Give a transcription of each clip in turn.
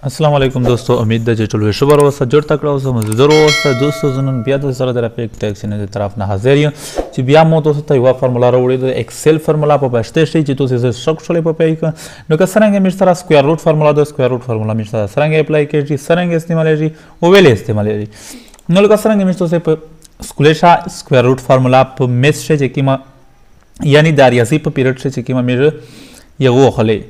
अस्सलाम वालेकुम दोस्तों, उम्मीद है ټول شبر اوسه جوړ تکړه اوسه مزدور اوسه دوستو زنن بیا د سره د رافیک ټیکسینه د طرف نه حاضر یم چې بیا مو تاسو ته یو فرمولا راوړی د ایکسل فرمولا په پښتو شي چې تاسو زه شک شولې په پای کې نو که څنګه مې سره سکوير روټ فرمولا د سکوير روټ فرمولا مې سره څنګه اپلای کیږي څنګه استعمالېږي او ویل استعمالېږي نو لکه څنګه مې تاسو په سکولشا سکوير روټ فرمولا په میس شي چې کیما یعنی د ریاضي په پیریډ شي چې کیما مې یو خلې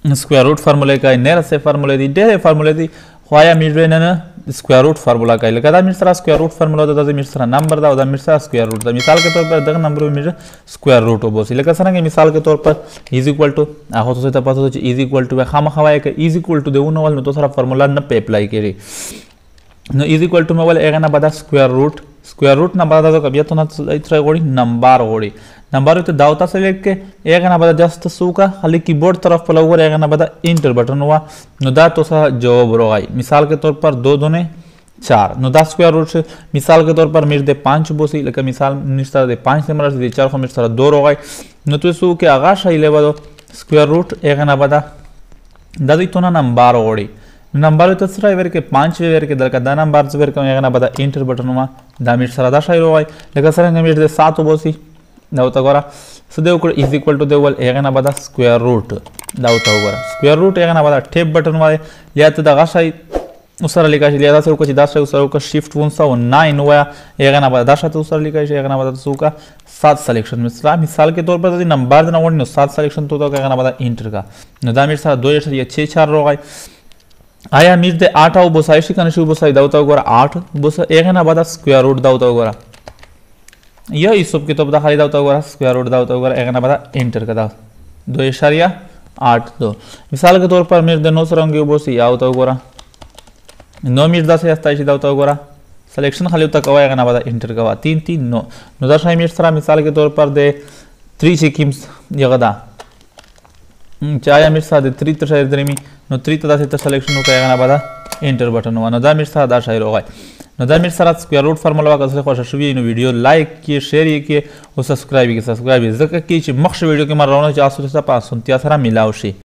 स्क्वायर रूट फार्मूले का नेर से फार्मूले दी डेरे फार्मूले दी ख्वाया मिर्रे न स्क्वायर रूट फार्मूला का लगा दा मिर्सरा स्क्वायर रूट फार्मूला दा मिर्सरा नंबर दा मिर्सरा स्क्वायर रूट दा मिसाल के तौर पर दग नंबर में मिर्रे स्क्वायर रूट बोसी लगा सनगे मिसाल के तौर पर इज इक्वल टू आहो तो से त पता तो इज इक्वल टू खाम खवाए के इज इक्वल टू दे उन वाल में तो सारा फार्मूला न पे अप्लाई करे नो इज इक्वल टू में वाले एगा ना बदा स्क्वायर रूट ना बदा तो कभी तो ना इतरा गोड़ी नंबर गोड़ी नंबर तो दावता से लेके एक ना बदा जस्ट सूका खाली कीबोर्ड तरफ पर लगा एक ना बदा इंटर बटन हुआ नो दा तो सा जवाब रोगाई मिसाल के तौर पर 2 दूने 4 नो दा स्क्वायर रूट से मिसाल के तौर पर मेरे दे 5 बोसी लेके मिसाल मिस्टर दे 5 से मर दे 4 को मिस्टर 2 रोगाई नो तो सू के आगा शाई ले बदो स्क्वायर रूट एक ना बदा दादी तो ना नंबर ओड़ी नंबर तो सरा वेर के 5 वेर के दल का दा नंबर वेर का एक ना बदा इंटर बटन हुआ दा मिस्टर दा शाई रोगाई लेके सर मेरे दे 7 बोसी दावता गोरा सदेव को इज इक्वल टू देवल एक ना बदा स्क्वायर रूट दावता गोरा स्क्वायर रूट एक ना बदा टेप बटन वाले या तो दगा शाई उसरा लिखा है लिया से कुछ दास उसरा को शिफ्ट 109 हुआ एक ना बदा दास तो उसरा लिखा है एक ना बदा सु का 7 सिलेक्शन में मिसाल के तौर पर यदि नंबर ना वन 7 सिलेक्शन तो एक ना बदा इंटर का नदा मिर सा 2.64 रोगाई आया मिर दे 8 आओ बोसाई शिकन शु बोसाई दावता गोरा 8 बोसा एक ना बदा स्क्वायर रूट दावता गोरा यह इस सब की तो खाली दावता होगा स्क्वायर रूट दावता होगा एक ना बता इंटर का दाव 2.82 मिसाल के तौर पर मेरे दोनों सरंगे बोसी आवता होगा 9 मिर्दा से अस्ताई दावता होगा सिलेक्शन खाली होता कवा एक ना बता इंटर का 339 9 मिर्द सरा मिसाल के तौर पर दे 3 सिकिम्स यगदा चाया मिर्सा दे 3 तशैर दरमी नो 3 तदा से सिलेक्शन होगा एक ना बता इंटर बटन हुआ नदा मिर्सा दा शायर होगा नदा मिर सरा स्क्वायर रूट फार्मूला का से खुश शुभी नो वीडियो लाइक किए शेयर किए और सब्सक्राइब किए जक की मख्श वीडियो के मार रोनो 400 से 500 सरा मिलावशी